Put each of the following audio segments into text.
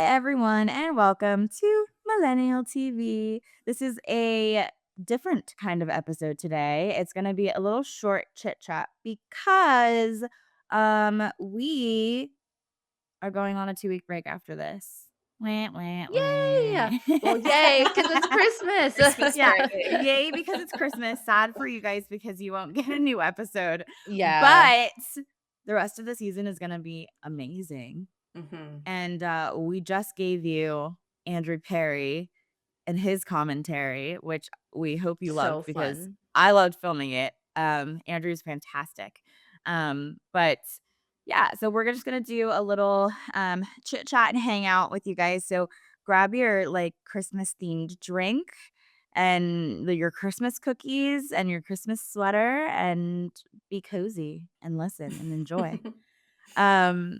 Hi, everyone, and welcome to Millennial TV. This is a different kind of episode today. It's going to be a little short chit chat because we are going on a 2-week break after this. Wah, wah, Yay! Well, yay, wah. 'cause it's Christmas. Christmas Yeah, break. yay, because it's Christmas. Sad for you guys because you won't get a new episode. Yeah. But the rest of the season is going to be amazing. Mhm. And we just gave you Andrew Perry and his commentary, which we hope you loved So because fun. I loved filming it. Andrew's fantastic. But yeah, so we're just gonna do a little chit chat and hang out with you guys. So grab your like Christmas themed drink and your Christmas cookies and your Christmas sweater and be cozy and listen and enjoy. Um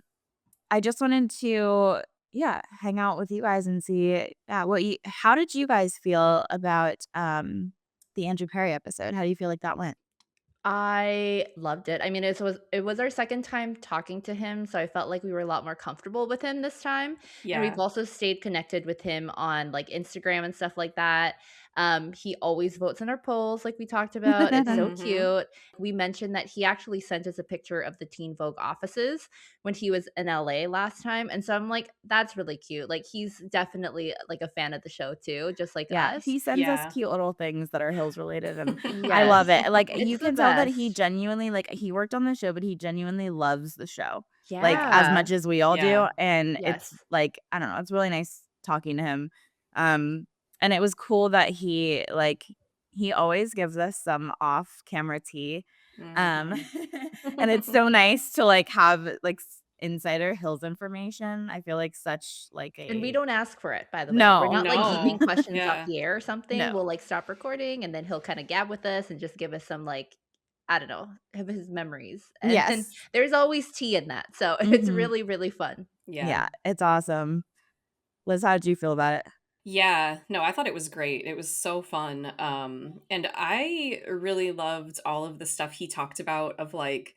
I just wanted to, yeah, hang out with you guys and see, how did you guys feel about, the Andrew Perry episode? How do you feel like that went? I loved it. I mean, it was our second time talking to him, so I felt like we were a lot more comfortable with him this time. And we've Yeah. also stayed connected with him on like Instagram and stuff like that. He always votes in our polls, like we talked about. It's so Mhm. cute. We mentioned that he actually sent us a picture of the Teen Vogue offices when he was in LA last time. And so I'm like, that's really cute. Like he's definitely like a fan of the show too, just like Yeah, us. he sends us Yeah. cute little things that are Hills related, and I love Yes. it. Like, It's you the can tell that he best. genuinely like, he worked on the show, but he genuinely loves the show, like, as Yeah. much as we all do, Yeah. and it's, Yes. like, I don't know, it's really nice talking to him, and it was cool that he always gives us some off-camera tea, um, Mhm. and it's so nice to, like, have, like, insider Hills information. I feel like such, like, And we a don't ask for it, by the way. We're No. not, like, keeping No. questions off Yeah. the air or something. No. We'll, like, stop recording, and then he'll kinda gab with us and just give us some, like, I don't know, of his memories, and then Yes. there's always tea in that, so it's Mhm. really, really fun. Yeah. Yeah, it's awesome. Liz, how did you feel about it? Yeah. No, I thought it was great. It was so fun. And I really loved all of the stuff he talked about of like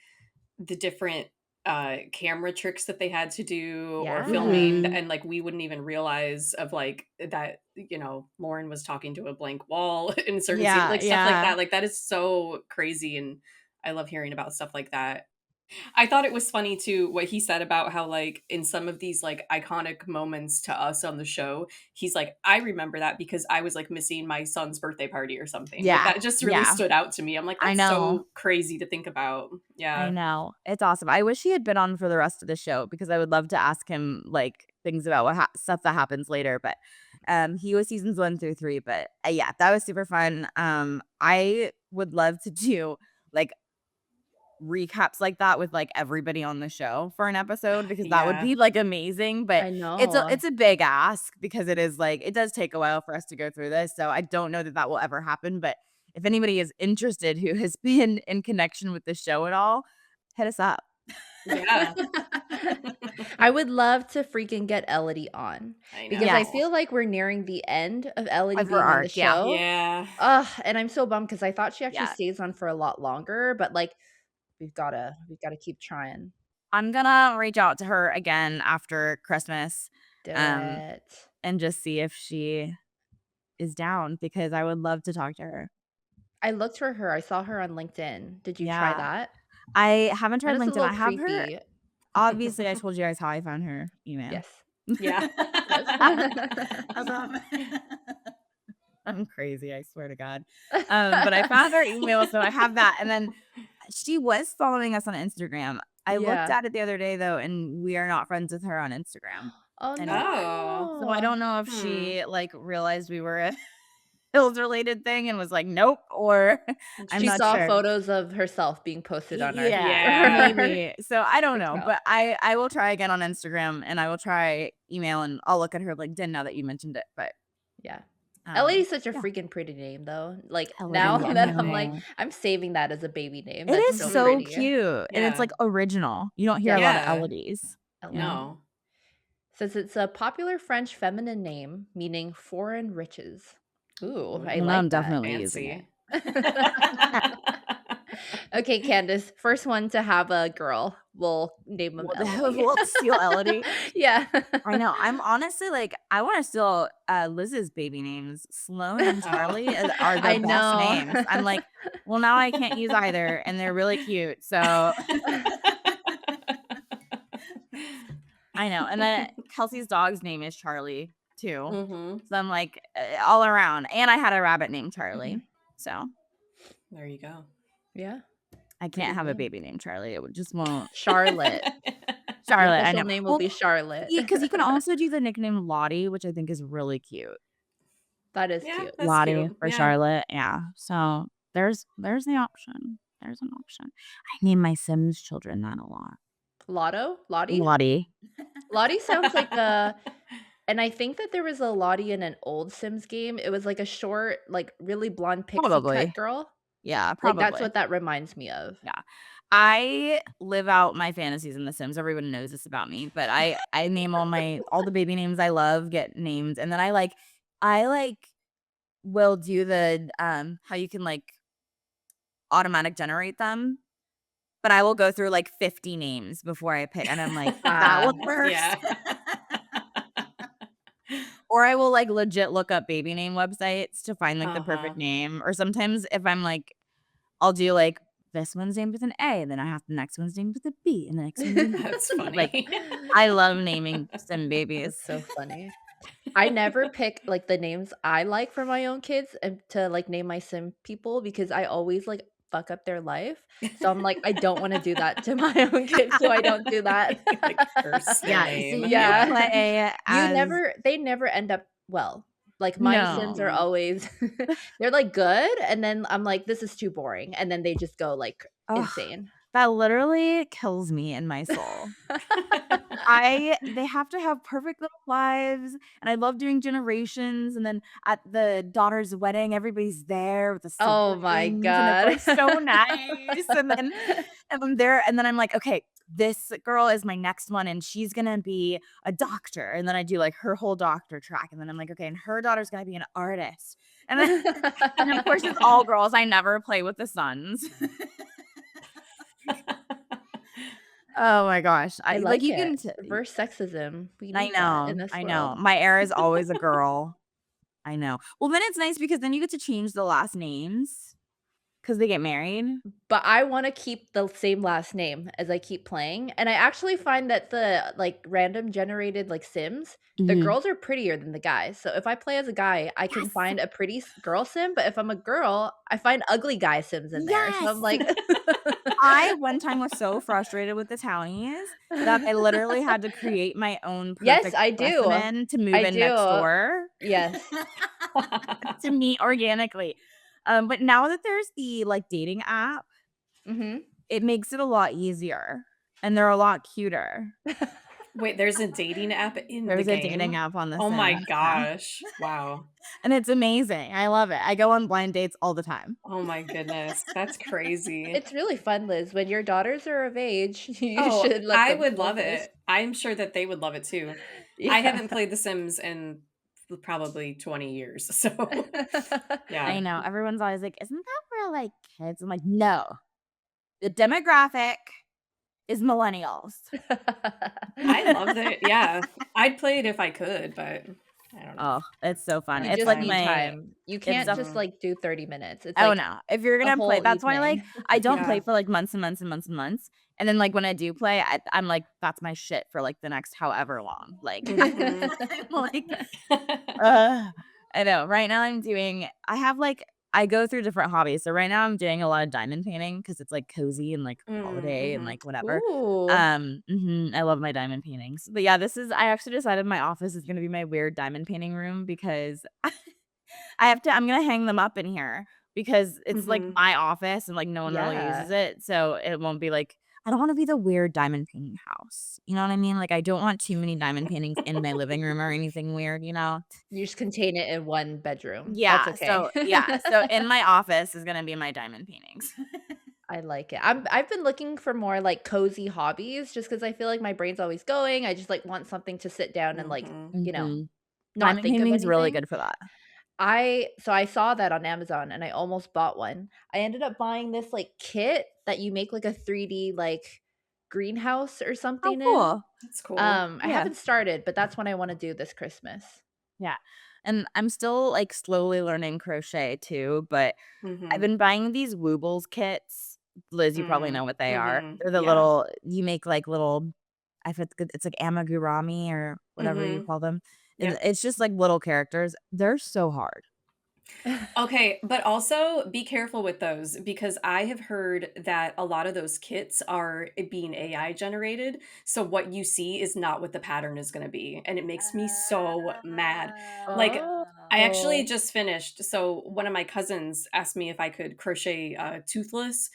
the different camera tricks that they had to do or filming, Yeah. Mhm. and like we wouldn't even realize of like that, Lauren was talking to a blank wall in certain scenes, Yeah, like stuff like yeah. that. Like that is so crazy, and I love hearing about stuff like that. I thought it was funny too what he said about how like in some of these like iconic moments to us on the show, he's like, I remember that because I was like missing my son's birthday party or something. Like Yeah, that just really yeah. stood out to me. I'm like, I that's know. so crazy to think about. I Yeah. know. It's awesome. I wish he had been on for the rest of the show because I would love to ask him, like, things about stuff that happens later, but, he was seasons 1 through 3, but, yeah, that was super fun. I would love to do, like, recaps like that with, like, everybody on the show for an episode because that would Yeah. be, like, amazing, but I it's a know. it's a big ask because it is, like, it does take a while for us to go through this, so I don't know that that will ever happen, but if anybody is interested who has been in connection with the show at all, hit us up. Yeah. I would love to freaking get Elodie on I because I know. Yes, feel like we're nearing the end of Elodie of her being on the arc, yeah. show. Yeah. Ugh, and I'm so bummed because I thought she actually Yeah. stays on for a lot longer, but, like, we've gotta keep trying. I'm gonna reach out to her again after Christmas, Do um, it. and just see if she is down because I would love to talk to her. I looked for her, I saw her on LinkedIn. Did you try Yeah. that? I haven't And tried it's a LinkedIn. little I have her creepy. obviously, I told you guys how I found her email. Yeah. Yeah. Yes. Um, I'm crazy, I swear to God. But I found her email, so I have that, and then she was following us on Instagram. I looked Yeah. at it the other day, though, and we are not friends with her on Instagram Oh, anymore. Oh. So I don't no. know if Hmm. she, like, realized we were a Hills-related thing and was like, "Nope," or I'm She not saw Interesting. sure. photos of herself being posted on our Yeah, Yeah. maybe. So I don't Good know, girl. but I will try again on Instagram, and I will try email, and I'll look at her LinkedIn now that you mentioned it, but, Yeah. um, Elodie's such a yeah. freaking pretty name, though. Like, now Elodie, I that I'm like, know. I'm saving that as a baby name. It That's is so so Mhm. pretty. cute, and it's, Yeah. like, original. You don't hear a Yes. lot of Yeah. Elodies, you know? Elodie. No. Says it's a popular French feminine name meaning foreign riches. Ooh, I Well, now I'm like that. definitely using it. Fancy. Okay, Candace, first one to have a girl. we'll name him Elodie. We'll steal Elodie. Yeah. I know. I'm honestly like, I want to steal Liz's baby names. Sloan and Oh. Charlie are the I best know. names. I'm like, well, now I can't use either, and they're really cute. So I know. And then Kelsey's dog's name is Charlie too. Mhm. So I'm like, all around. And I had a rabbit named Mhm. Charlie. So There you go. Yeah. I Pretty can't have a name. baby named Charlie. It would just won't. Charlotte. Your Charlotte, I official know. name will Well, be Charlotte. because you can also do the nickname Lottie, which I think is really cute. That is Yeah, cute. that's Lottie cute. for Yeah. Charlotte. Yeah. So there's the option. There's an option. I name my Sims children that a lot. Lotto? Lottie? Lottie. Lottie sounds like a and I think that there was a Lottie in an old Sims game. It was like a short, like, really blonde pixie cut Probably. girl. Yeah, Like, that's probably. what that reminds me of. Yeah. I live out my fantasies in The Sims. Everyone knows this about me, but I name all the baby names I love get named, and then I will do the how you can like automatic generate them, but I will go through like 50 names before I pick, and I'm like, that Ah, one works. Yeah. Or I will like legit look up baby name websites to find like the Uh-huh. perfect name. Or sometimes if I'm like, I'll do like this one's named with an A, and then I have the next one's named with a B, and the next one's named with a That's C. Like funny. I love naming sim babies. that's so funny. I never pick, like, the names I like for my own kids and to, like, name my sim people because I always, like, fuck up their life. So I'm like, I don't wanna do that to my own kids, so I don't do that. Like, curse their Yeah, see, name. you Yeah. Yeah. play as They never end up well. Like, my Sims are Mhm. always they're, like, good, and then I'm like, "This is too boring," and then they just go, like, oh, insane. that literally kills me in my soul. They have to have perfect little lives, and I love doing generations, and then at the daughter's wedding, everybody's there with the Oh my siblings, and it's, god. like, so nice, and I'm there, and then I'm like, "Okay, this girl is my next one, and she's gonna be a doctor," and then I do, like, her whole doctor track, and then I'm like, "Okay, and her daughter's gonna be an artist," and then and of course, it's all girls, I never play with the sons. Oh my gosh, I like, like you it. can Reverse sexism. We I need that in know, this I know. world. My heir is always a girl. I know. Well, then it's nice because then you get to change the last names because they get married. But I wanna keep the same last name as I keep playing, and I actually find that the, like, random generated, like, Sims, the Mhm. girls are prettier than the guys, so if I play as a guy, I can Yes! find a pretty girl Sim, but if I'm a girl, I find ugly guy Sims in there, so I'm Yes! like I one time was so frustrated with the townies that I literally had to create my own Yes, perfect I do. specimen to move I in next do. door Yes. to meet organically. But now that there's the, like, dating app, Mhm. it makes it a lot easier, and they're a lot cuter. Wait, there's a dating app in the There's a dating game? app on The Oh my Sims now. gosh. Wow. And it's amazing. I love it. I go on blind dates all the time. Oh my goodness. That's crazy. It's really fun, Liz. When your daughters are of age, you Oh, should let I them would play love this. it. I'm sure that they would love it too. I Yeah. haven't played The Sims in probably 20 years. So, I yeah. know. Everyone's always like, "Isn't that for, like, kids?" I'm like, "No. The demographic is millennials." I love it. Yeah. I'd play it if I could, but I don't know. Oh, it's so I fun. don't You have It's just like need time. time. You it's can't def just, Mhm. like, do 30 minutes. It's, oh, like, no. If you're a gonna play whole that's why, like, evening. I don't play Yeah. for, like, months and months and months and months, and then, like, when I do play, I'm like, that's my shit for, like, the next however long. Like, Mhm. I'm like, ugh. I know. Right now I have, like I go through different hobbies. So right now I'm doing a lot of diamond painting because it's, like, cozy and, like, Mm, holiday and, mhm. like, whatever. Ooh. I love my diamond paintings. But yeah, I actually decided my office is gonna be my weird diamond painting room because I'm gonna hang them up in here because it's, like, Mhm. my office and, like, no one really uses Yeah. it, so it won't be, like I don't wanna be the weird diamond painting house, you know what I mean? Like, I don't want too many diamond paintings in my living room or anything weird, you know? You just contain it in one bedroom. That's okay. So in my office is gonna be my diamond paintings. I like it. I've been looking for more, like, cozy hobbies just because I feel like my brain's always going. I just, like, want something to sit down and, like, Mhm. you know, Mhm. not Diamond think of painting's really anything. good for that. I saw that on Amazon and I almost bought one. I ended up buying this, like, kit that you make, like, a 3D, like, greenhouse or Oh, something in. cool. That's cool. I Yeah. haven't started, but that's what I wanna do this Christmas. Yeah. And I'm still, like, slowly learning crochet too, but I've Mhm. been buying these Woobles kits. Liz, you probably know Mm. what they are. Mhm. They're the Yeah. little you make, like, little I forget it's like amigurumi or whatever you Mhm. call them, and Yep. it's just, like, little characters. They're so hard. Okay, but also be careful with those because I have heard that a lot of those kits are being AI generated. So what you see is not what the pattern is going to be. And it makes me so mad. Like, I actually Oh. just finished. So one of my cousins asked me if I could crochet Toothless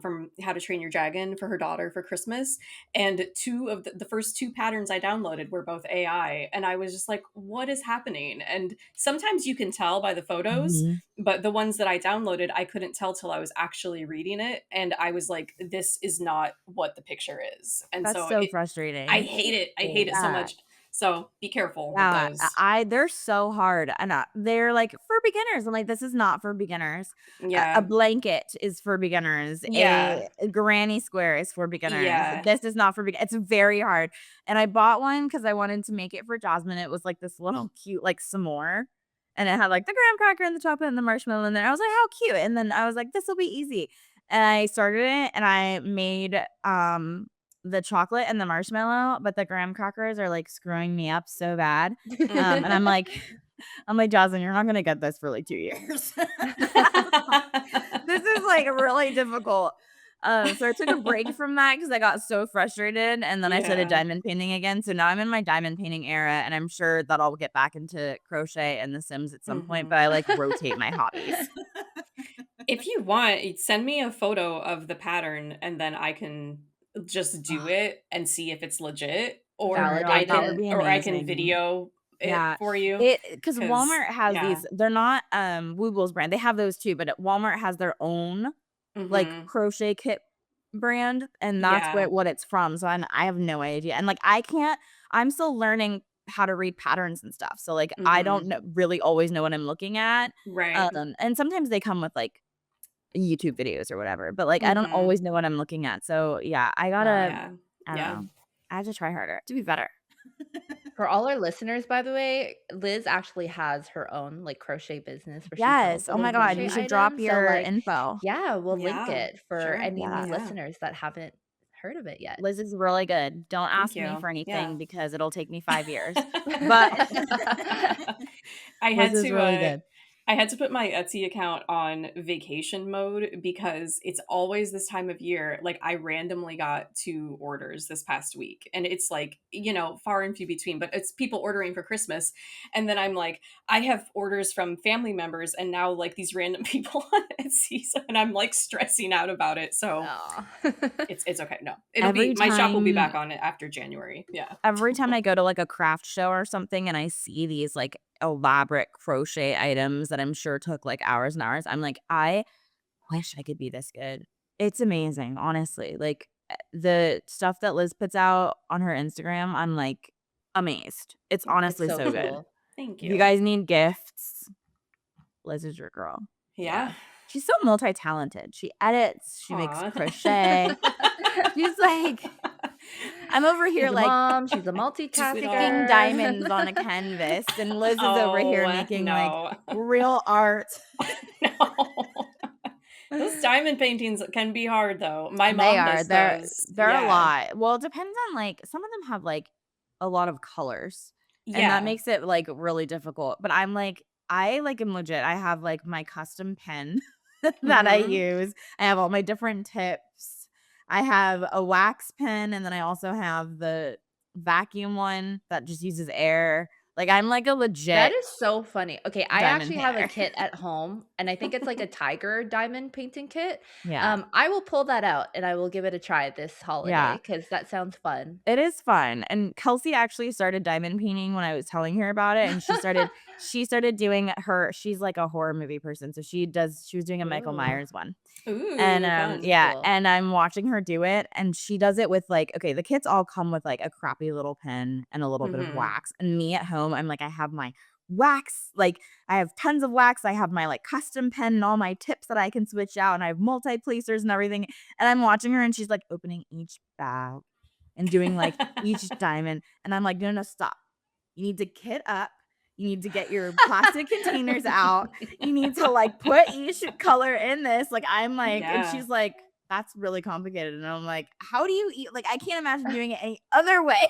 from How to Train Your Dragon for her daughter for Christmas. And two of the first two patterns I downloaded were both AI. And I was just like, what is happening? And sometimes you can tell by the photos, Mhm. but the ones that I downloaded, I couldn't tell till I was actually reading it. And I was like, this is not what the picture is. And That's so so I frustrating. hate it. I hate it so Yeah. much. So be careful with Yeah, those. they're so hard, and, they're, like, for beginners. I'm like, "This is not for beginners." A Yeah. blanket is for beginners, Yeah. a granny square is for beginners. Yeah. This is not for it's very hard, and I bought one because I wanted to make it for Jasmine. It was, like, this little cute, like, s'more, and it had, like, the graham cracker and the chocolate and the marshmallow in there. I was like, "How cute," and then I was like, "This'll be easy," and I started it, and I made, the chocolate and the marshmallow, but the graham crackers are, like, screwing me up so bad. And I'm Mhm. like I'm like, "Jocelyn, you're not gonna get this for, like, 2 years." This is, like, really difficult. So I took a break from that because I got so frustrated, and then I started Yeah. diamond painting again, so now I'm in my diamond painting era, and I'm sure that I'll get back into crochet and The Sims at some point, but Mhm. I, like, rotate my hobbies. If you want, send me a photo of the pattern and then I can just do Ugh, it and see if it's legit, for real, that would be or I can amazing. video it Yeah, for you. it because Cause Walmart has yeah. these they're not, Woogles brand, they have those too, but Walmart has their own, like, Mhm. crochet kit brand, and that's Yeah. what it's from, so I have no idea, and, like, I'm still learning how to read patterns and stuff, so, like, I don't Mhm. really always know what I'm looking at, Right. and sometimes they come with, like, YouTube videos or whatever, but, like, I don't Mhm. always know what I'm looking at, so, yeah, Yeah. I don't Yeah. know. I have to try harder to be better. For all our listeners, by the way, Liz actually has her own, like, crochet business where she sells Yes, oh little my god, crochet you Mhm. should drop items, so, your like, info. yeah, we'll link Yeah. it for Sure. any Yeah. new Yeah. listeners that haven't heard of it yet. Liz is really good. Don't Thank ask me you. for Yeah. anything because it'll take me 5 years, but I Liz had is to, really good. I had to put my Etsy account on vacation mode because it's always this time of year. Like, I randomly got 2 orders this past week, and it's like, far and few between, but it's people ordering for Christmas. And then I'm like, I have orders from family members and now, like, these random people on Etsy, and I'm, like, stressing out about it. So Aw. it's okay. No, Every my shop will be time back on it after January. Yeah. every time I go to, like, a craft show or something and I see these, like, elaborate crochet items that I'm sure took, like, hours and hours, I'm like, "I wish I could be this good." It's amazing, honestly, like, the stuff that Liz puts out on her Instagram, I'm, like, amazed. It's It's honestly so so good. cool. Thank If you you. guys need gifts, Liz is your girl. Yeah. Yeah. She's so multi-talented. She edits, she makes Aw. crochet. She's like I'm over here, She's a like, mom, she's a sticking Sweetheart. diamonds multitasker. on a canvas, and Liz is over here Oh, making, like, no. real art. No. Those diamond paintings can be hard, though. My They mom are. does those. They're a Yeah. lot. Well, it depends on, like some of them have, like, a lot of colors, and that Yeah. makes it, like, really difficult, but I'm like I, like, am legit. I have, like, my custom pen that I Mhm. use. I have all my different tips. I have a wax pen, and then I also have the vacuum one that just uses air. Like, I'm, like, a That legit is so funny. Okay, I diamond actually have a painter. kit at home, and I think it's like a tiger diamond painting kit. Yeah. I will pull that out, and I will give it a try this holiday Yeah. because that sounds fun. It is fun, and Kelsey actually started diamond painting when I was telling her about it, and she started doing her she's like a horror movie person, so she was doing a Michael Ooh, Myers one. And, Ooh, that's fun. yeah, cool. and I'm watching her do it, and she does it with, like okay, the kits all come with, like, a crappy little pen and a little bit of Mhm. wax, and me at home, I'm like, I have my wax. Like, I have tons of wax. I have my, like, custom pen and all my tips that I can switch out, and I have multi-placers and everything, and I'm watching her, and she's, like, opening each bag and doing, like, each diamond, and I'm like, "No, no, stop. You need to kit up. You need to get your plastic containers out. You need to, like, put each color in this." Like, I'm like and Yeah. she's like, "That's really complicated." And I'm like, "How do you eat?" Like, I can't imagine doing it any other way.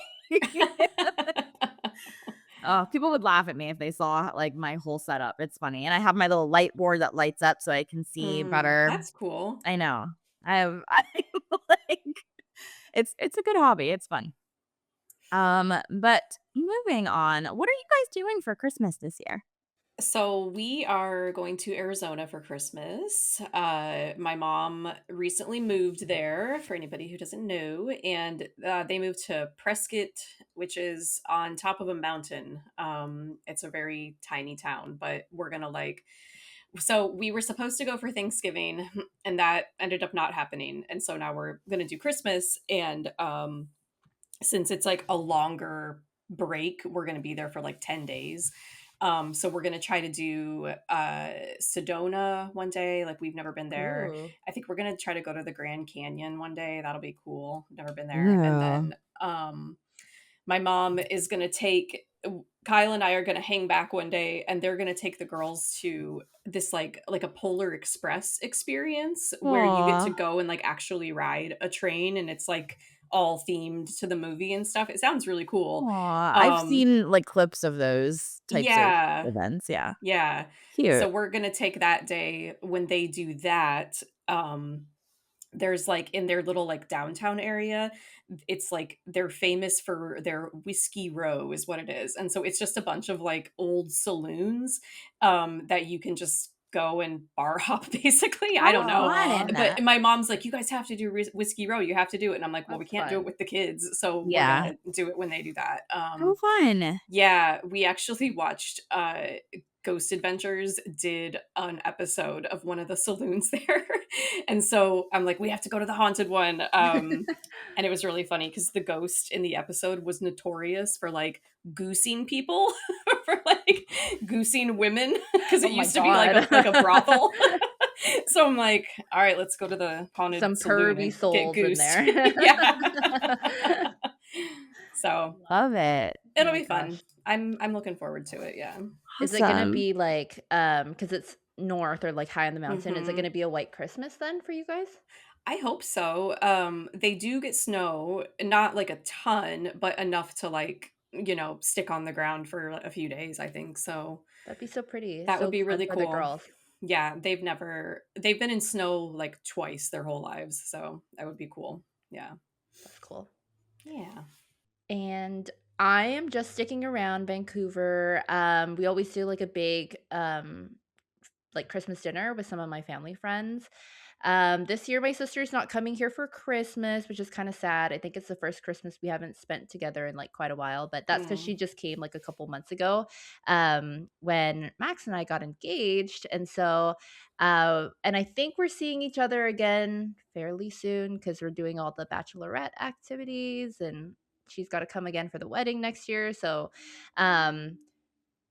Oh, people would laugh at me if they saw, like, my whole setup. It's funny, and I have my little light board that lights up so I can see better. That's cool. I know. I like it's a good hobby. It's fun. But moving on, what are you guys doing for Christmas this year? So we are going to Arizona for Christmas. My mom recently moved there, for anybody who doesn't know, and they moved to Prescott, which is on top of a mountain. It's a very tiny town, but we're gonna like. So we were supposed to go for Thanksgiving, and that ended up not happening, and so now we're gonna do Christmas, and since it's like a longer break, we're gonna be there for like 10 days. So we're gonna try to do Sedona one day. Like we've never been there. Ooh. I think we're gonna try to go to the Grand Canyon one day. That'll be cool. Never been there. And Ooh. then my mom is gonna take Kyle and I are gonna hang back one day, and they're gonna take the girls to this like a Polar Express experience where you get to Aw. go and like actually ride a train, and it's like all themed to the movie and stuff. It sounds really cool. Aw, I've Um, seen, like, clips of those types of yeah, events, yeah. yeah. So Cute. we're gonna take that day when they do that. There's like in their little like downtown area, it's like they're famous for their whiskey row is what it is. And so it's just a bunch of like old saloons that you can just go and bar hop basically. I How don't know. Aw, But fun. my mom's like, you guys have to do whiskey row. You have to do it. And I'm like, well, we that's can't do it fun. with the kids. So we're going Yeah. to do it when they do that. How fun. Yeah, we actually watched Ghost Adventures did an episode of one of the saloons there. And so I'm like, we have to go to the haunted one. And it was really funny because the ghost in the episode was notorious for like goosing people, for like goosing women, because Oh it my used to be like god. a brothel. So I'm like, all right, let's go to the haunted Some saloon pervy and get souls in goosed. there. Yeah. So Love it. Oh it'll my be fun. gosh. I'm looking forward to it, yeah. Is it gonna Awesome. be like, because it's north or, like, high on the mountain, is it Mhm. gonna be a white Christmas then for you guys? I hope so. They do get snow, not like a ton, but enough to like, stick on the ground for a few days, I think. So That'd be so pretty, that would so be fun really for the cool. girls. Yeah, they've been in snow like twice their whole lives, so that would be cool. Yeah. That's cool. Yeah. And I am just sticking around Vancouver. We always do, like, a big, like, Christmas dinner with some of my family friends. This year, my sister's not coming here for Christmas, which is kind of sad. I think it's the first Christmas we haven't spent together in like quite a while, but that's because she Mm. just came like a couple months ago when Max and I got engaged. And so, and I think we're seeing each other again fairly soon because we're doing all the bachelorette activities and she's got to come again for the wedding next year. So, um,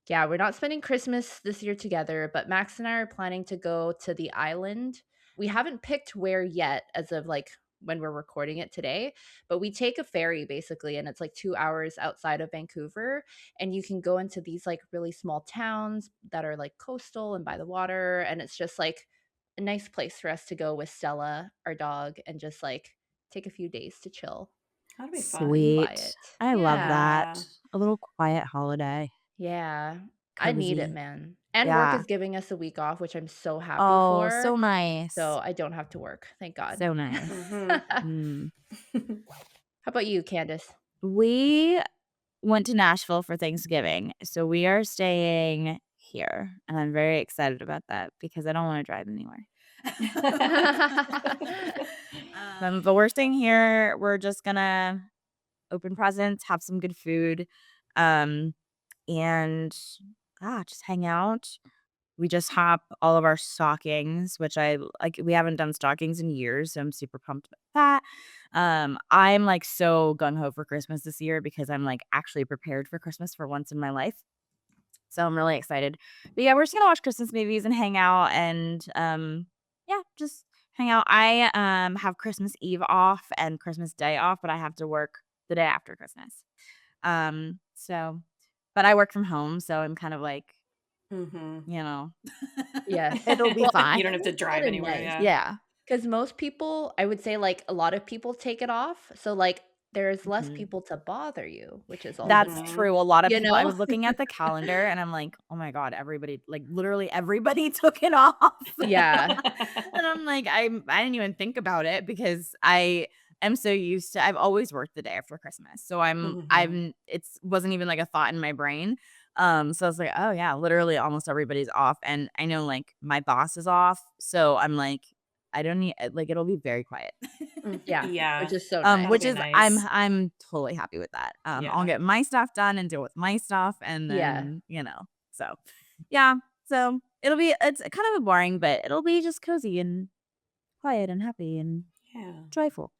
yeah, we're not spending Christmas this year together, but Max and I are planning to go to the island. We haven't picked where yet as of like when we're recording it today, but we take a ferry basically, and it's like 2 hours outside of Vancouver. And you can go into these like really small towns that are like coastal and by the water. And it's just like a nice place for us to go with Stella, our dog, and just like take a few days to chill That'd be and fun. Sweet. quiet. I love Yeah. that. Yeah. A little quiet holiday. Yeah, I need it, Cozy. man. And work Yeah. is giving us a week off, which I'm so happy Oh, for. so nice. So I don't have to work. Thank God. So nice. Mhm. Mm. How about you, Candace? We went to Nashville for Thanksgiving, so we are staying here, and I'm very excited about that because I don't wanna drive anywhere. But we're staying here. We're just gonna open presents, have some good food, um, and, just hang out. We just hop all of our stockings, which I like we haven't done stockings in years, so I'm super pumped about that. I'm, like, so gung ho for Christmas this year because I'm, like, actually prepared for Christmas for once in my life. So I'm really excited. But yeah, we're just gonna watch Christmas movies and hang out and yeah, just hang out. I have Christmas Eve off and Christmas Day off, but I have to work the day after Christmas. So but I work from home, so I'm kind of like, Mhm. you know, Yes. it'll be Well, I fine. You don't have think to it's drive kinda anywhere, nice. yeah. Yeah. 'Cause most people, I would say, like, a lot of people take it off, so, like, there's less Mhm. people to bother you, which is also That's nice, Mhm. true. A lot of you people I know? was looking at the calendar and I'm like, "Oh my god, everybody like, literally everybody took it off." Yeah. And I'm like, I didn't even think about it because I am so used to I've always worked the day after Christmas. So Mhm. it's wasn't even like a thought in my brain. So I was like, "Oh yeah, literally almost everybody's off." And I know like my boss is off, so I'm like, I don't need like it'll be very quiet. Yeah, which Yeah, is so that'll nice. Which be is nice. I'm totally happy with that. I'll Yeah. get my stuff done and deal with my stuff and Yeah. then, so yeah. So it's kind of a boring, but it'll be just cozy and quiet and happy and Yeah. joyful.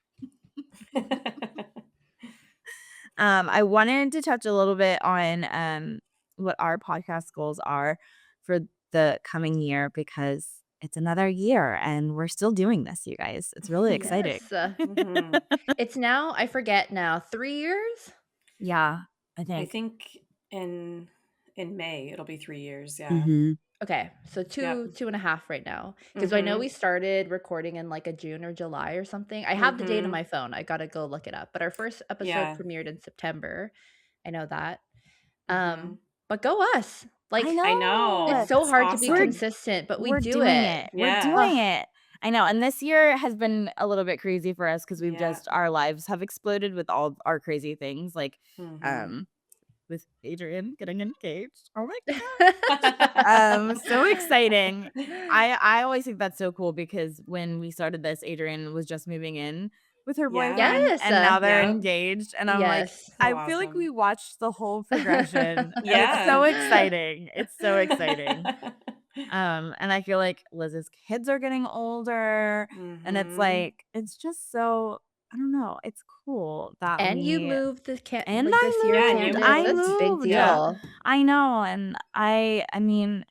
I wanted to touch a little bit on what our podcast goals are for the coming year because it's another year and we're still doing this, you guys. It's really exciting. Yes. Mhm. It's now, I forget now, 3 years? Yeah, I I think. think in in May, it'll be 3 years, yeah. Mhm. Okay, so Yep. 2.5 right now, because I know we Mhm. started recording in, like, a June or July or something. I have the date on Mhm. my phone, I gotta go look it up, but our first episode Yeah. premiered in September. I know that. Mhm. But go us. I Like, I it's know. know, so it's hard to be We're awesome. consistent, but we we're do doing it. it. We're Yeah. doing Ugh, it. I know, and this year has been a little bit crazy for us because we've Yeah. just our lives have exploded with all our crazy things, like, Mhm. um, with Adrian getting engaged. Oh my so exciting. I always think that's so cool because when we started this, Adrian was just moving in with her Yeah. boyfriend, Yes, and now they're Yep. engaged, and I'm like, yes. So I feel like we awesome. watched the whole progression, and it's so Yeah. exciting. It's so exciting. And I feel like Liz's kids are getting older, and it's Mhm. like it's just so I don't know, it's cool that And you we moved and like, this year, Yeah, and you Candace, I that's a moved. big moved. Yep. deal. I know, and I mean,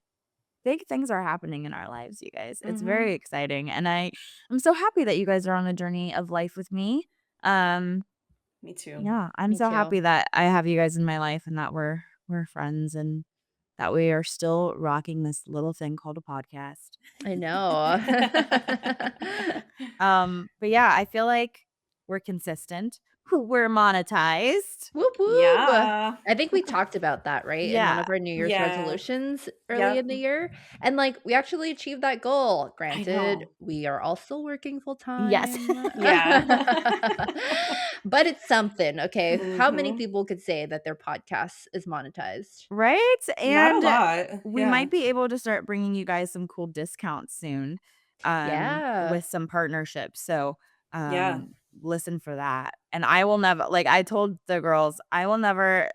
big things are happening in our lives, you guys. It's very Mhm. exciting, and I'm so happy that you guys are on a journey of life with me. Um, Me too. yeah, I'm Me so too. happy that I have you guys in my life and that we're friends and that we are still rocking this little thing called a podcast. I know. But yeah, I feel like we're consistent. We're monetized. Whoop, whoop. Yeah. I think we talked about that, right, in one Yeah. of our New Year's Yeah. resolutions early Yep. in the year, and, like, we actually achieved that goal. I Granted, know. we are all still working full Yes. time, Yeah. but it's something, okay? How many Mhm. people could say that their podcast is monetized? Right? Not a And lot. we Yeah. might be able to start bringing you guys some cool discounts soon, Yeah. with some partnerships. So, Yeah. listen for that. And I will never like I told the girls, I will never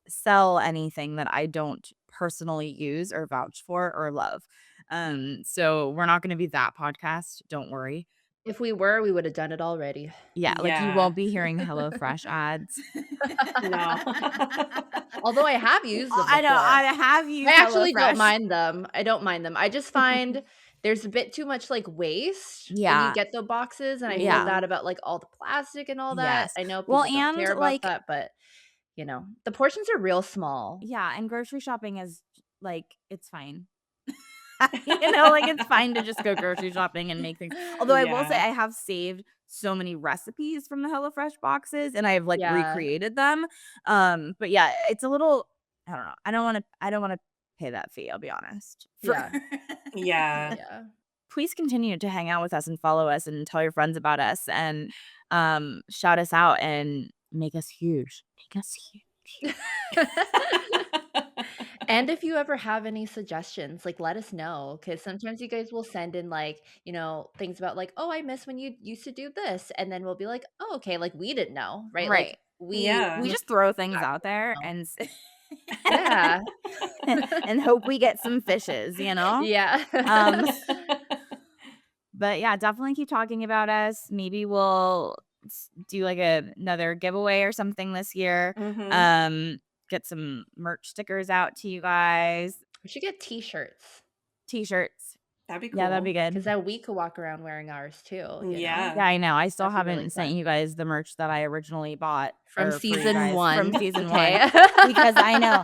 sell anything that I don't personally use or vouch for or love. So we're not going to be that podcast, don't worry. If we were, we would have done it already. Yeah, like you Yeah. won't be hearing HelloFresh ads. No. Although I have used them I know before. I have I used actually don't HelloFresh. mind them. I don't mind them. I just find there's a bit too much, like, waste when you Yeah. get the boxes, and I feel Yeah. bad Mhm. about, like, all the plastic and all that. Yes. I know Well, people don't and care about like that, but, the portions are real small. yeah, and grocery shopping is like it's fine. Like it's fine to just go grocery shopping and make things. Although I will say Yeah. I have saved so many recipes from the HelloFresh boxes and I've like Yeah. recreated them. But yeah, it's a little I don't know. I don't want to pay that fee, I'll be honest. For Yeah. Yeah. Yeah. please continue to hang out with us and follow us and tell your friends about us and shout us out and make us huge. Make us huge. And if you ever have any suggestions, like, let us know, because sometimes you guys will send in, like, things about, like, "Oh, I miss when you used to do this," and then we'll be like, "Oh, okay," like, we didn't know, right? Like, Right. we We Yeah. missed just throw the things fact out that there and Yeah. and hope we get some fishes, you know? Yeah. Um, but yeah, definitely keep talking about us. Maybe we'll do like another giveaway or something this year. Mhm. Um, get some merch stickers out to you guys. We should get t-shirts T-shirts. That'd be Yeah, that'd cool. be good. because then we could walk around wearing ours too, you know? Yeah. Yeah, I know. I still That'd be really haven't sent fun. you guys the merch that I originally bought From or for you season guys from 1, season 1 okay? because I know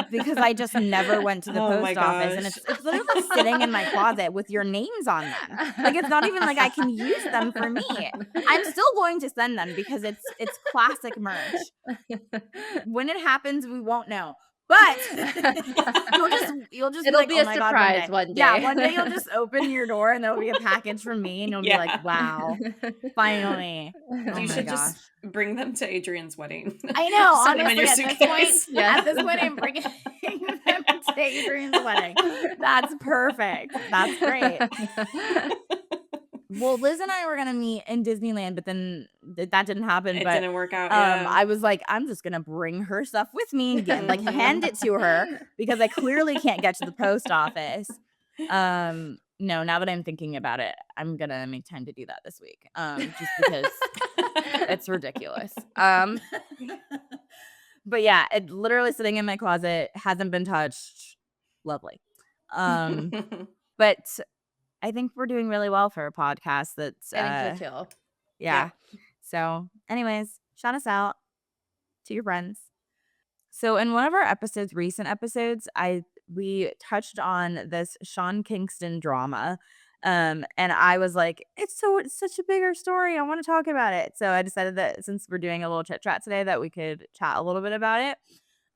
because I just never went to the Oh my post office and gosh. it's literally sitting in my closet with your names on them. Like it's not even like I can use them for me. I'm still going to send them because it's classic merch. When it happens, we won't know. But you'll just be It'll like, be "Oh a my god," one surprise day. one Yeah, day. one day you'll just open your door and there'll be a package from me and you'll be like, Yeah. "Wow, finally." Oh You my should just gosh. bring them to Adrian's wedding. I know, Just send them in your honestly, suitcase. Yes. at this point, I'm bringing them to Adrian's wedding. That's perfect. That's great. Well, Liz and I were gonna meet in Disneyland, but then that didn't happen. It But didn't work out, yeah. I was like, I'm just gonna bring her stuff with me and get like hand it to her because I clearly can't get to the post office. No, now that I'm thinking about it, I'm gonna make time to do that this week. Just because it's ridiculous. But yeah, it literally sitting in my closet, hasn't been touched. Lovely. But I think we're doing really well for a podcast that's I think so too. yeah. Yeah. So, anyways, shout us out to your friends. So, in one of our recent episodes, we touched on this Sean Kingston drama. And I was like, it's such a bigger story. I want to talk about it. So I decided that since we're doing a little chit chat today, that we could chat a little bit about it.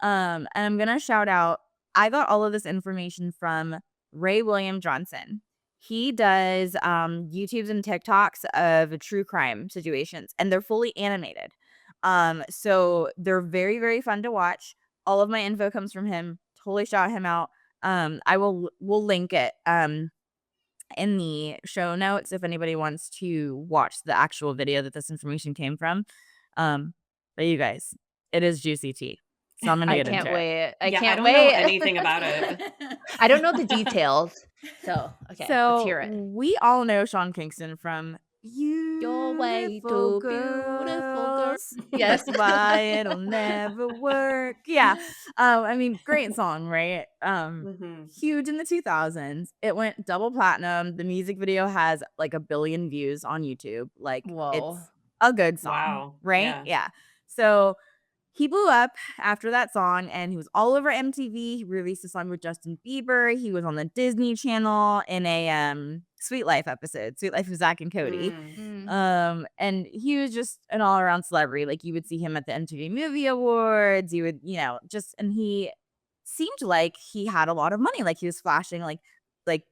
And I'm gonna shout out. I got all of this information from Ray William Johnson. He does YouTubes and TikToks of true crime situations, and they're fully animated. So they're very, very fun to watch. All of my info comes from him. Totally shout him out. We'll link it in the show notes if anybody wants to watch the actual video that this information came from. But you guys, it is juicy tea. So I'm gonna I get can't into it. wait. I Yeah, I can't don't know wait. anything about it. I don't know the details. So, okay, let's hear So it. we all know Sean Kingston from Your way Beautiful to beautiful girl. Girls. Yes. That's why it'll never work. Yeah. I mean, great song, right? Mhm. Huge in the 2000s. It went double platinum. The music video has like 1 billion views on YouTube. Like Whoa. it's a good song, Wow. right? Yeah. Yeah. So he blew up after that song and he was all over MTV. He released a song with Justin Bieber. He was on the Disney Channel in a Sweet Life episode, Sweet Life of Zach and Cody. Mm. And he was just an all-around celebrity. Like you would see him at the MTV Movie Awards. You would, and he seemed like he had a lot of money. Like he was flashing like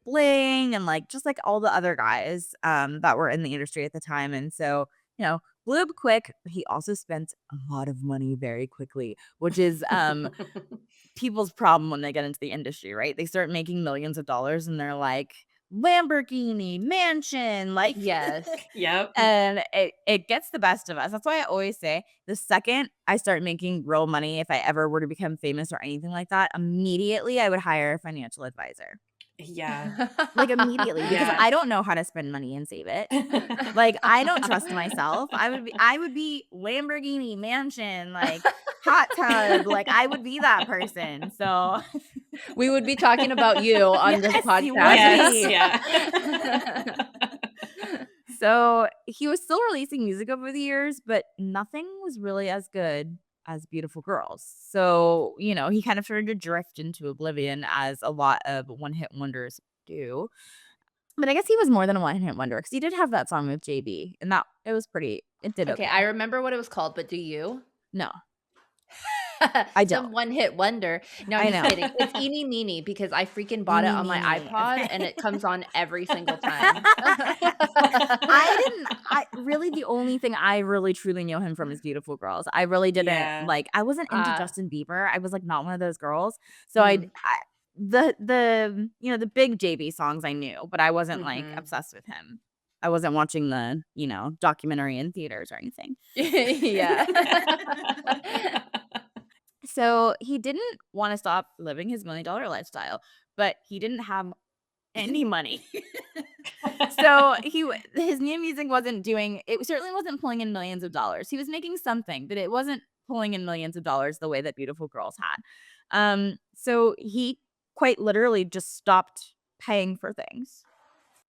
bling and like just like all the other guys that were in the industry at the time. And so, blew up quick, but he also spent a lot of money very quickly, which is people's problem when they get into the industry, right? They start making millions of dollars and they're like, Lamborghini, mansion, like Yes. Yep. and it gets the best of us. That's why I always say the second I start making real money, if I ever were to become famous or anything like that, immediately I would hire a financial advisor. Yeah. Like immediately, because Yeah. I don't know how to spend money and save it. Like I don't trust myself. I would be Lamborghini mansion, like hot tub, like I would be that person. So We would be talking about you on this Yes, you would podcast. be. Yes. Yeah. So he was still releasing music over the years, but nothing was really as good as Beautiful Girls. So, he kind of started to drift into oblivion as a lot of one-hit wonders do. But I guess he was more than a one-hit wonder because he did have that song with JB, and it did Okay, okay. I remember what it was called, but do you? No, I Some don't. one-hit wonder. No, I I'm know. just kidding. It's Eeny Meeny because I freaking bought it Eeny on my Meeny. iPod and it comes on every single time. Really the only thing I really truly know him from is Beautiful Girls. I really didn't Yeah. I wasn't into Ah. Justin Bieber. I was like not one of those girls. So Mm. the big JB songs I knew, but I wasn't like Mhm. obsessed with him. I wasn't watching the, documentary in theaters or anything. Yeah. So he didn't want to stop living his $1 million lifestyle, but he didn't have any money. So his new music certainly wasn't pulling in millions of dollars. He was making something, but it wasn't pulling in millions of dollars the way that beautiful girls had. So he quite literally just stopped paying for things,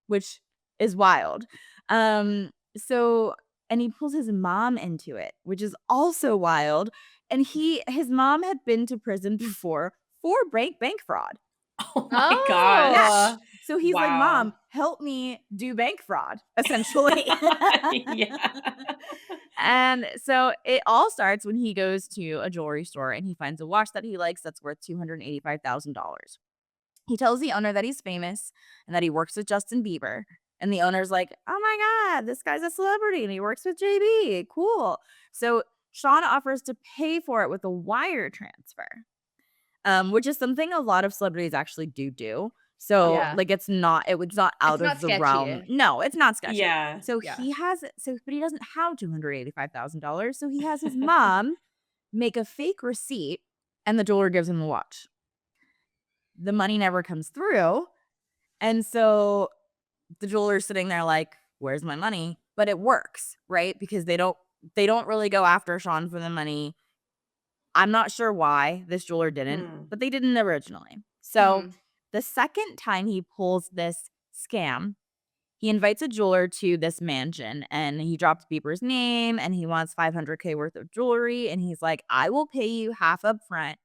which is wild. So and he pulls his mom into it, which is also wild. And his mom had been to prison before for bank fraud. Oh my Yeah. gosh. Oh. So he's like, Wow. "Mom, help me do bank fraud," essentially. Yeah. And so it all starts when he goes to a jewelry store and he finds a watch that he likes that's worth $285,000. He tells the owner that he's famous and that he works with Justin Bieber. And the owner's like, "Oh my God, this guy's a celebrity and he works with JB. Cool." So Sean offers to pay for it with a wire transfer, which is something a lot of celebrities actually do. So, Yeah. like, it's not It's out not of the realm. sketchy. No, it's not sketchy. Yeah. So Yeah. but he doesn't have $285,000. So he has his mom make a fake receipt and the jeweler gives him the watch. The money never comes through. And so the jeweler's sitting there like, "Where's my money?" But it works, right? Because they don't really go after Sean for the money. I'm not sure why this jeweler didn't, Hmm. but they didn't originally. So Mhm. the second time he pulls this scam, he invites a jeweler to this mansion and he drops Bieber's name and he wants 500K worth of jewelry. And he's like, "I will pay you half up front."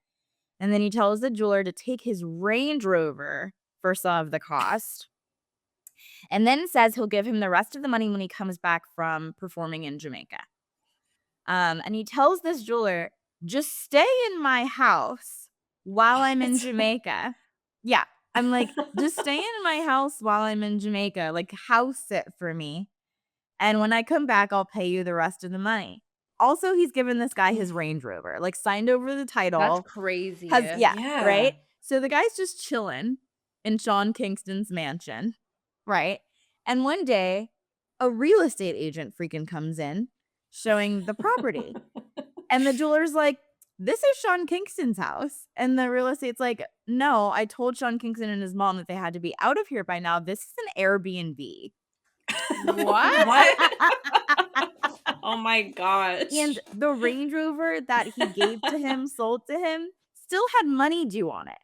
And then he tells the jeweler to take his Range Rover for some of the cost and then says he'll give him the rest of the money when he comes back from performing in Jamaica. And he tells this jeweler, "Just stay in my house while I'm in What? Jamaica." Yeah. I'm like, "Just stay in my house while I'm in Jamaica. Like, house sit for me. And when I come back, I'll pay you the rest of the money." Also, he's given this guy his Range Rover, like, signed over the That's title. crazy. Yeah, Yeah. right? So the guy's just chilling in Sean Kingston's mansion, right? And one day, a real estate agent freaking comes in showing the property. And the jeweler's like, "This is Sean Kingston's house." And the real estate's like, "No, I told Sean Kingston and his mom that they had to be out of here by now. This is an Airbnb." What? What? Oh my gosh. And the Range Rover that he gave to him, sold to him, still had money due on it.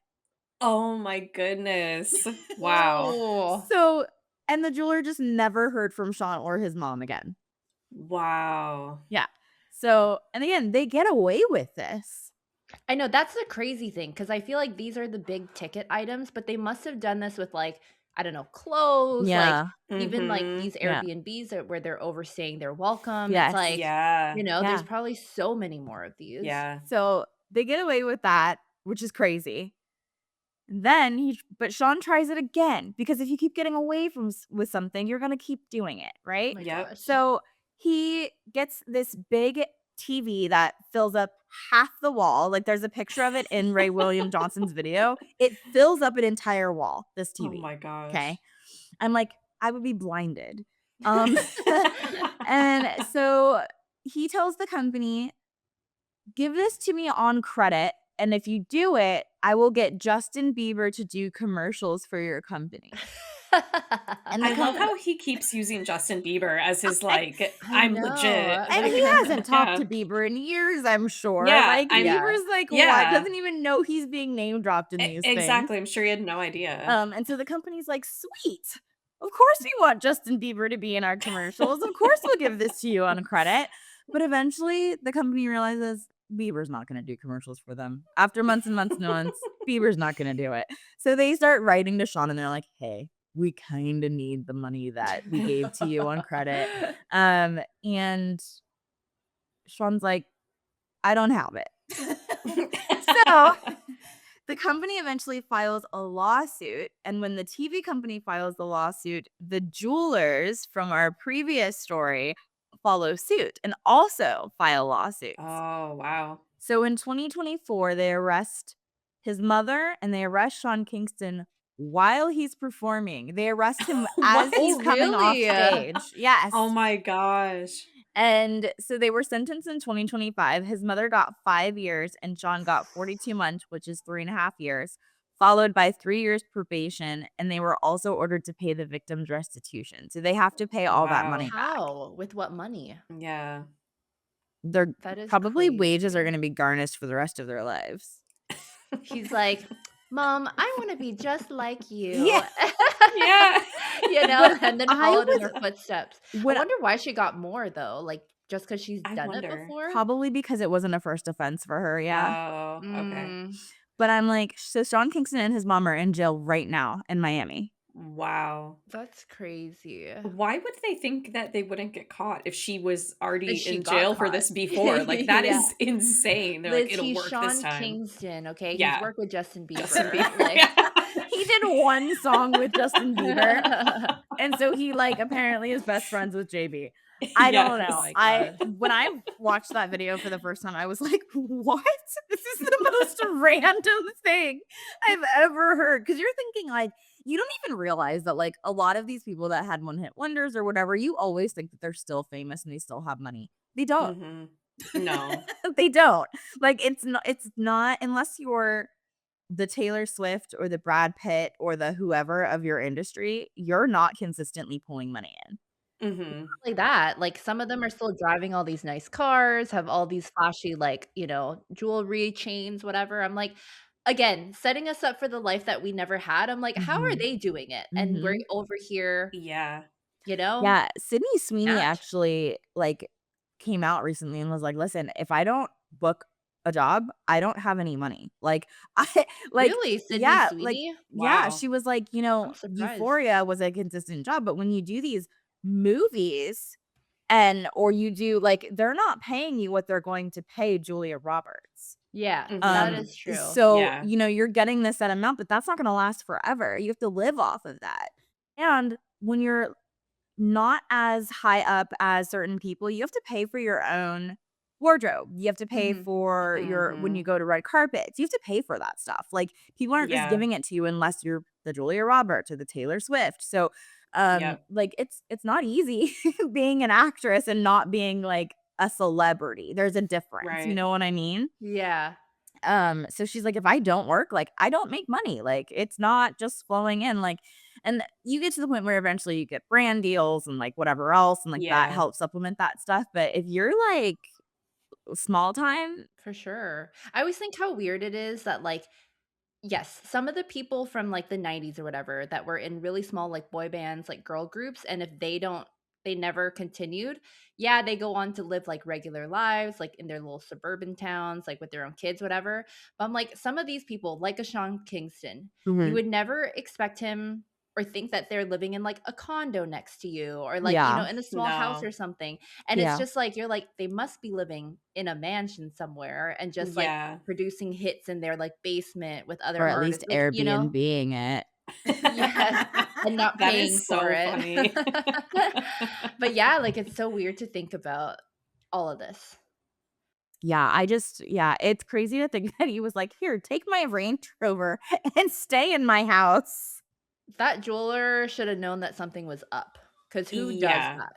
Oh my goodness. Wow. Whoa. So and the jeweler just never heard from Sean or his mom again. Wow. Yeah. So and again, they get away with this. I know that's the crazy thing because I feel like these are the big ticket items, but they must have done this with like, I don't know, clothes, like Yeah. even like Mhm. these Yeah. Airbnbs where they're overstaying their welcome. It's Yes. like, Yeah. there's Yeah. probably so many more of these. Yeah. So they get away with that, which is crazy. Then but Sean tries it again because if you keep getting away from with something, you're gonna keep doing it, Oh right? my Yep. gosh. So he gets this big TV that fills up half the wall. Like there's a picture of it in Ray William Johnson's video. It fills up an entire wall. This Oh TV. my Okay, gosh. I'm like I would be blinded. Um, and so he tells the company, "Give this to me on credit, and if you do it, I will get Justin Bieber to do commercials for your company." And the I love company how he keeps using Justin Bieber as his and like, I I'm legit. know. he hasn't talked Yeah. to Bieber in years, I'm sure. Yeah, Like, I'm Yeah. Bieber's like, what? yeah. Doesn't even know he's being name dropped in these things. Exactly, I'm sure he had no idea. And so the company's like, "Sweet. Of course we want Justin Bieber to be in our commercials. Of course we'll give this to you on credit." But eventually the company realizes Bieber's not gonna do commercials for them. After months and months and months, Bieber's not gonna do it. So they start writing to Sean and they're like, "Hey, we kinda need the money that we gave to you on credit." And Sean's like, "I don't have it." So the company eventually files a lawsuit, and when the TV company files the lawsuit, the jewelers from our previous story follow suit and also file lawsuits. Oh, wow. So in 2024, they arrest his mother and they arrest Sean Kingston while he's performing. They arrest him What? as he's Oh, coming off really? stage. Oh Yes. my gosh. And so they were sentenced in 2025. His mother got 5 years and Sean got 42 months, which is 3.5 years, followed by 3 years probation. And they were also ordered to pay the victim's restitution. So they have to pay all that money Wow. back. How? With what money? Yeah. Their That is probably wages are crazy. gonna be garnished for the rest of their lives. He's like, "Mom, I wanna be just like Yeah, you." Yeah. You but know, and then I followed in her was footsteps. I when wonder why she got more though, like, just because she's I done it wonder. before? probably because it wasn't a first offense for her, yeah. Oh, okay. Mm, But I'm like, so Sean Kingston and his mom are in jail right now in Miami. Wow. that's crazy Why would they think that they wouldn't get caught if she was already that she in got jail for caught. this before? Like, that Yeah. is insane. They're like, Liz, "It'll he's work this Sean time." Kingston, okay? He's Yeah. worked with Justin Justin Bieber, Bieber, like yeah. He did one song with Justin Bieber, and so he, like, apparently is best friends with JB. I don't Oh know. Yes. my I gosh. when I watched that video for the first time, I was like, "What? This is the most random thing I've ever heard." Because 'Cause you're thinking, like, you don't even realize that, like, a lot of these people that had one-hit wonders or whatever, you always think that they're still famous and they still have money. They don't. Mhm. No. They don't. Like, it's not unless you're the Taylor Swift or the Brad Pitt or the whoever of your industry, you're not consistently pulling money in. Mhm. Like that, like, some of them are still driving all these nice cars, have all these flashy, like, jewelry, chains, whatever. I'm like, again, setting us up for the life that we never had. I'm like, "How are Mhm. they doing it?" And we're Mhm. over here, Yeah. you know, Yeah, Sydney Sweeney match. actually, like, came out recently and was like, "Listen, if I don't book a job, I don't have any money." Like, I like Really? Sydney yeah, like Sweeney? yeah, Wow. she was like, I'm surprised. Euphoria was a consistent job, but when you do these movies and or you do like, they're not paying you what they're going to pay Julia Roberts. Yeah, that Mhm. is true. So, Yeah. you're getting this set amount, but that's not gonna last forever. You have to live off of that. And when you're not as high up as certain people, you have to pay for your own wardrobe. You have to pay Mhm. for your when you Mhm. go to red carpets, you have to pay for that stuff. Like, people aren't just Yeah. giving it to you unless you're the Julia Roberts or the Taylor Swift. So, Yep. like, it's not easy being an actress and not being, like, a celebrity. There's a difference, you Right. know what I mean? Yeah, So she's like, "If I don't work, like, I don't make money, like, it's not just flowing in, like." And you get to the point where eventually you get brand deals and, like, whatever else, and, like, that Yeah. helps supplement that stuff, but if you're, like, small time for sure. I always think how weird it is that, like, yes, some of the people from, like, the '90s or whatever that were in really small, like, boy bands, like, girl groups, and if they never continued, yeah, they go on to live, like, regular lives, like, in their little suburban towns, like, with their own kids, whatever, but I'm like, some of these people, like a Sean Kingston, you Mhm. would never expect him or think that they're living in, like, a condo next to you or, like, Yeah, in a small house No. or something, and it's yeah, just like, you're like, they must be living in a mansion somewhere and just, like, Yeah. producing hits in their, like, basement with or other at least artists, like, Airbnb-ing it. Yes, and not That paying is for so it. funny. But yeah, like, it's so weird to think about all of this. Yeah, it's crazy to think that he was like, "Here, take my Range Rover and stay in my house." That jeweler should have known that something was up, because who does Yeah, that?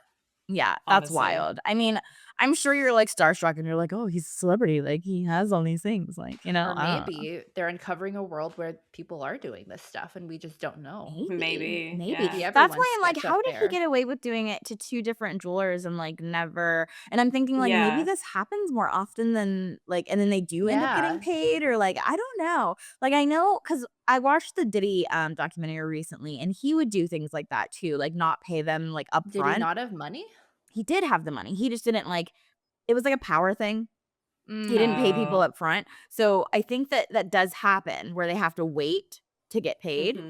Yeah, that's honestly. wild. I mean, I'm sure you're, like, starstruck and you're like, "Oh, he's a celebrity, like, he has all these things," like, Or I don't know. maybe they're uncovering a world where people are doing this stuff and we just don't know. Maybe, Maybe, maybe. Maybe yeah. That's everyone's why I'm like, sketch up how did he there. get away with doing it to 2 different jewelers and, like, never and I'm thinking, like, maybe Yeah. this happens more often than, like and then they do end up getting Yeah. paid or, like, I don't know. Like, I know because I watched the Diddy, documentary recently, and he would do things like that too, like, not pay them, like, Did he upfront. not have money? He did have the money, he just didn't, like it was like a power thing. He didn't pay people Mm. Oh. up front. So, I think that that does happen where they have to wait to get paid.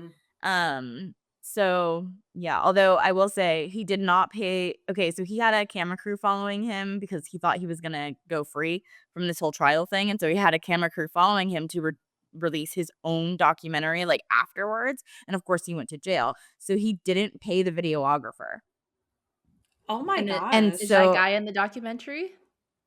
Mhm. So, yeah, although I will say he did not pay okay, so he had a camera crew following him because he thought he was gonna go free from this whole trial thing, and so he had a camera crew following him to release his own documentary, like, afterwards, and of course, he went to jail. So, he didn't pay the videographer. Oh my And it And gosh. is that so guy in the documentary?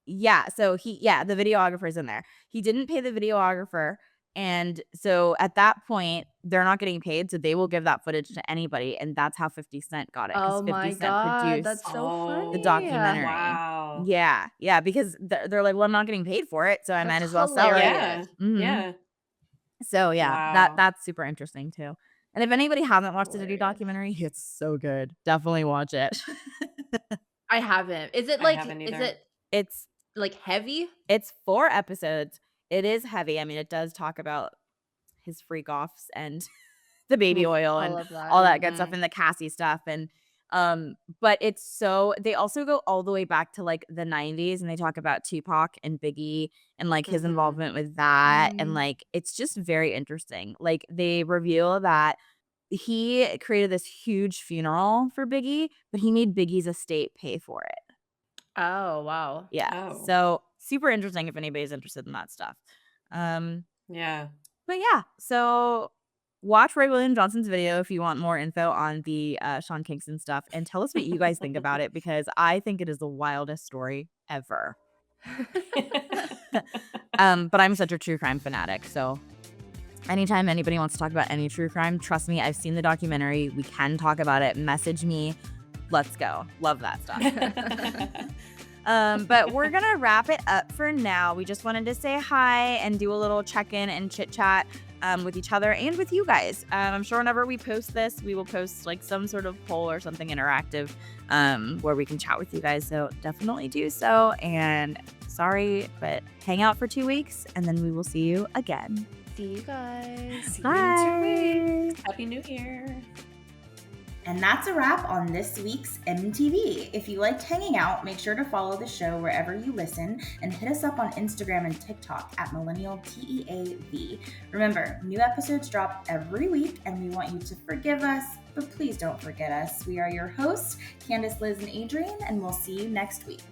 yeah, the videographer's in there. He didn't pay the videographer, and so at that point, they're not getting paid, so they will give that footage to anybody, and that's how 50 Cent got it because Oh 50 my Cent god, produced that's so the funny. Oh, documentary. wow. Yeah, yeah, because they're like, "Well, I'm not getting paid for it, so I might That's as well sell it." Yeah, hilarious. Mhm. yeah. So, yeah, Wow. that's super interesting too. And if anybody hasn't watched the Diddy Hilarious. documentary, it's so good. Definitely watch it. I haven't. Is it I like haven't is either. it It's Like, heavy? It's 4 episodes. It is heavy. I mean, it does talk about his freak offs and the baby Oof, oil I and love that. all that good stuff Mhm. and the Cassie stuff and but it's so they also go all the way back to like the 90s and they talk about Tupac and Biggie and like his Mhm. involvement with that and Mm. like it's just very interesting. Like they reveal that he created this huge funeral for Biggie, but he made Biggie's estate pay for it. Oh, wow. Yeah. Oh, So super interesting if anybody's interested in that stuff. Um yeah. But yeah, so watch Ray William Johnson's video if you want more info on the Sean Kingston stuff, and tell us what you guys think about it because I think it is the wildest story ever. But I'm such a true crime fanatic, so anytime anybody wants to talk about any true crime, trust me, I've seen the documentary. We can talk about it. Message me. Let's go. Love that stuff. But we're gonna wrap it up for now. We just wanted to say hi and do a little check-in and chit-chat with each other and with you guys. I'm sure whenever we post this, we will post like some sort of poll or something interactive where we can chat with you guys. So definitely do so. And sorry, but hang out for 2 weeks and then we will see you again. See you guys. See you in 2 Bye. weeks. Happy New Year. And that's a wrap on this week's MTV. If you liked hanging out, make sure to follow the show wherever you listen and hit us up on Instagram and TikTok at MillennialTEAV. Remember, new episodes drop every week and we want you to forgive us, but please don't forget us. We are your hosts, Candace, Liz, and Adrian, and we'll see you next week.